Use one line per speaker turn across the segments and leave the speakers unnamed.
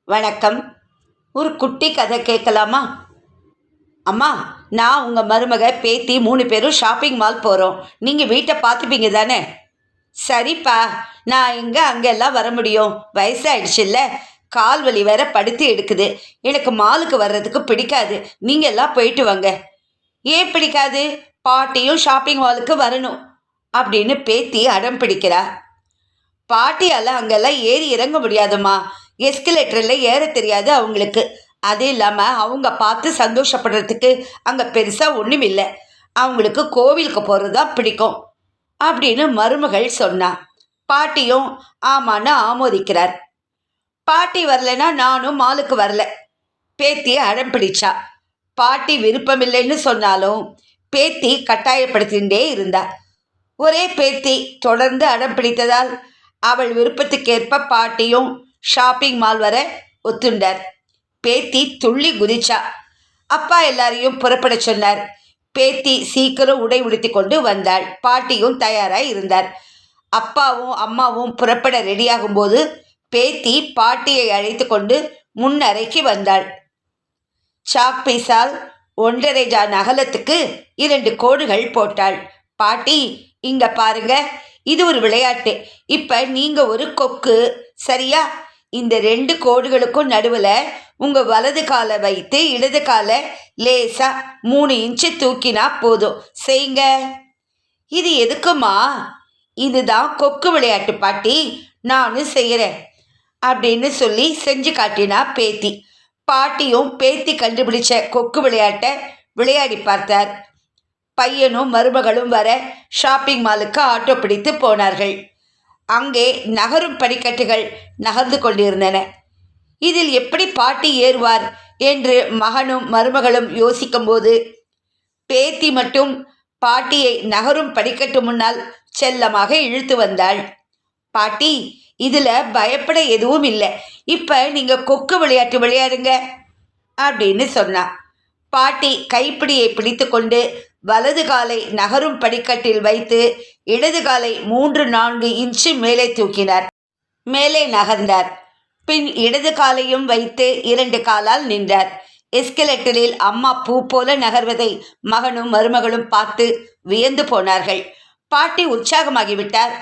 வணக்கம். ஒரு குட்டி கதை கேட்கலாமா? அம்மா, நான் உங்கள் மருமக பேத்தி 3 பேரும் ஷாப்பிங் மால் போகிறோம். நீங்கள் வீட்டை பார்த்துப்பீங்க தானே? சரிப்பா, நான் எங்கே அங்கெல்லாம் வர முடியும்? வயசாயிடுச்சுல்ல, கால் வலி வேற படுத்து எடுக்குது. எனக்கு மாலுக்கு வர்றதுக்கு பிடிக்காது. நீங்கள் எல்லாம் போயிட்டு வாங்க. ஏன் பிடிக்காது? பாட்டியும் ஷாப்பிங் மாலுக்கு வரணும் அப்படின்னு பேத்தி அடம் பிடிக்கிறா. பாட்டியால் அங்கெல்லாம் ஏறி இறங்க முடியாதும்மா. எஸ்கலேட்டரில் ஏற தெரியாது அவங்களுக்கு. அது இல்லாமல் அவங்க பார்த்து சந்தோஷப்படுறதுக்கு அங்கே பெருசாக ஒன்றும் இல்லை. அவங்களுக்கு கோவிலுக்கு போகிறது தான் பிடிக்கும் அப்படின்னு மருமகள் சொன்னா. பாட்டியும் ஆமான்னு ஆமோதிக்கிறார். பாட்டி வரலைன்னா நானும் மாலுக்கு வரல. பேத்தி அடம் பிடிச்சா. பாட்டி விருப்பமில்லைன்னு சொன்னாலும் பேத்தி கட்டாயப்படுத்திகிட்டே இருந்தா. ஒரே பேத்தி தொடர்ந்து அடம் பிடித்ததால் அவள் விருப்பத்துக்கேற்ப பாட்டியும் ஷாப்பிங் மால் வர ஒத்துண்டார். பேத்தி துள்ளி குதிச்சா. அப்பா எல்லாரையும் புறப்பட சொன்னார். பேத்தி சீக்கிரம் உடை உடுத்தி கொண்டு வந்தாள். பாட்டியும் தயாராக இருந்தார். அப்பாவும் அம்மாவும் புறப்பட ரெடியாகும்போது பேத்தி பாட்டியை அழைத்து கொண்டு முன்னறைக்கு வந்தாள். சாக் பீஸால் 1.5 ஜான் அகலத்துக்கு 2 கோடுகள் போட்டாள். பாட்டி, இங்க பாருங்க, இது ஒரு விளையாட்டு. இப்ப நீங்க ஒரு கொக்கு, சரியா? இந்த 2 கோடுகளுக்கும் நடுவில் உங்க வலது காலை வைத்து இடது காலை லேசா 3 இன்ச்சு தூக்கினா போதும். செய்யுங்க. இது எதுக்குமா? இதுதான் கொக்கு விளையாட்டு பாட்டி, நானும் செய்கிறேன் அப்படின்னு சொல்லி செஞ்சு காட்டினா பேத்தி. பாட்டியும் பேத்தி கண்டுபிடிச்ச கொக்கு விளையாட்டை விளையாடி பார்த்தார். பையனும் மருமகளும் வர ஷாப்பிங் மாலுக்கு ஆட்டோ பிடித்து போனார்கள். அங்கே நகரும் படிக்கட்டுகள் நகர்ந்து கொண்டிருந்தன. இதில் எப்படி பாட்டி ஏறுவார் என்று மகனும் மருமகளும் யோசிக்கும்போது பேத்தி மட்டும் பாட்டியை நகரும் படிக்கட்டு முன்னால் செல்லமாக இழுத்து வந்தாள். பாட்டி, இதில் பயப்பட எதுவும் இல்லை. இப்போ நீங்கள் கொக்கு விளையாட்டு விளையாடுங்க அப்படின்னு சொன்னா. பாட்டி கைப்பிடியை பிடித்து கொண்டு வலது காலை நகரும் படிக்கட்டில் வைத்து இடது காலை 3-4 இன்ச்சு மேலே தூக்கினார். மேலே நகர்ந்தார். பின் இடது காலையும் வைத்து 2 காலால் நின்றார். எஸ்கலேட்டரில் அம்மா பூ போல நகர்வதை மகனும் மருமகளும் பார்த்து வியந்து போனார்கள். பாட்டி உற்சாகமாகிவிட்டார்.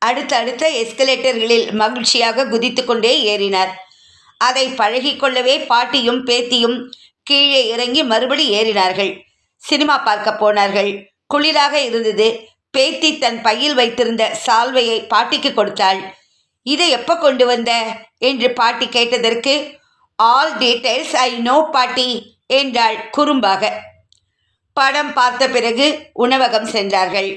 அடுத்தடுத்த எஸ்கலேட்டர்களில் மகிழ்ச்சியாக குதித்து கொண்டே ஏறினார். அதை பழகிக்கொள்ளவே பாட்டியும் பேத்தியும் கீழே இறங்கி மறுபடி ஏறினார்கள். சினிமா பார்க்க போனார்கள். குளிராக இருந்தது. பேத்தி தன் பையில் வைத்திருந்த சால்வையை பாட்டிக்கு கொடுத்தாள். இதை எப்போ கொண்டு வந்த என்று பாட்டி கேட்டதற்கு ஆல் டீட்டெயில்ஸ் ஐ நோ பாட்டி என்றாள் குறும்பாக. படம் பார்த்த பிறகு உணவகம் சென்றார்கள்.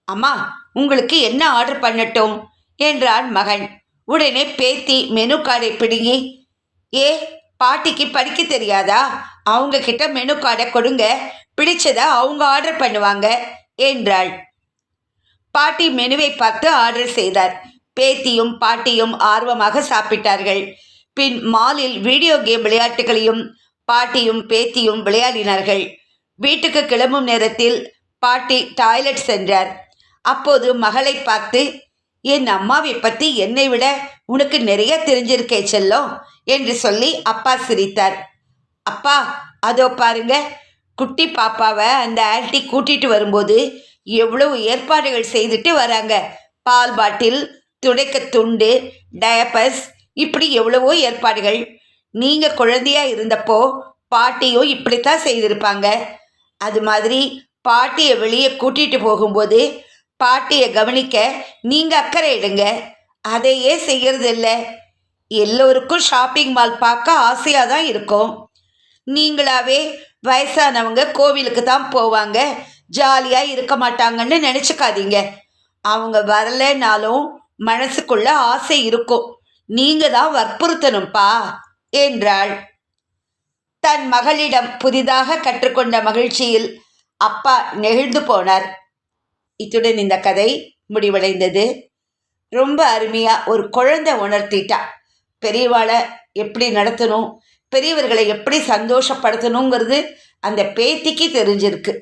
அம்மா, உங்களுக்கு என்ன ஆர்டர் பண்ணட்டும் என்றான் மகன். உடனே பேத்தி மெனு கார்டை பிடுங்கி, ஏ, பாட்டிக்கு படிக்க தெரியாதா? அவங்க கிட்ட மெனு கார்டை கொடுங்க, பிடிச்சதை அவங்க ஆர்டர் பண்ணுவாங்க என்றாள். பாட்டி மெனுவை பார்த்து ஆர்டர் செய்தார். பேத்தியும் பாட்டியும் ஆர்வமாக சாப்பிட்டார்கள். பின் மாலில் வீடியோ கேம் விளையாட்டுகளையும் பாட்டியும் பேத்தியும் விளையாடினார்கள். வீட்டுக்கு கிளம்பும் நேரத்தில் பாட்டி டாய்லெட் சென்றார். அப்போது மகளை பார்த்து, என் அம்மாவை பற்றி என்னை விட உனக்கு நிறைய தெரிஞ்சிருக்கே செல்லம் என்று சொல்லி அப்பா சிரித்தார். அப்பா, அதோ பாருங்க, குட்டி பாப்பாவை அந்த ஆன்ட்டி கூட்டிட்டு வரும்போது எவ்வளவு ஏற்பாடுகள் செய்துட்டு வராங்க. பால் பாட்டில், துடைக்க துண்டு, டயப்பர்ஸ், இப்படி எவ்வளவோ ஏற்பாடுகள். நீங்கள் குழந்தையா இருந்தப்போ பாட்டியும் இப்படித்தான் செய்திருப்பாங்க. அது மாதிரி பாட்டியை வெளியே கூட்டிட்டு போகும்போது பாட்டியை கவனிக்க நீங்கள் அக்கறை எடுங்க. அதையே செய்கிறது இல்லை. எல்லோருக்கும் ஷாப்பிங் மால் பார்க்க ஆசையாக தான் இருக்கும். நீங்களாவே வயசானவங்க கோவிலுக்கு தான் போவாங்க, ஜாலியாக இருக்க மாட்டாங்கன்னு நினச்சிக்காதீங்க. அவங்க வரலைனாலும் மனசுக்குள்ள ஆசை இருக்கும். நீங்கள் தான் வற்புறுத்தணும்ப்பா என்றாள். தன் மகளிடம் புதிதாக கற்றுக்கொண்ட மகிழ்ச்சியில் அப்பா நெகிழ்ந்து போனார். இத்துடன் இந்த கதை முடிவடைந்தது. ரொம்ப அருமையாக ஒரு குழந்தை உணர்த்திட்டா. பெரியவாளை எப்படி நடத்தணும், பெரியவர்களை எப்படி சந்தோஷப்படுத்தணுங்கிறது அந்த பேத்திக்கு தெரிஞ்சிருக்கு.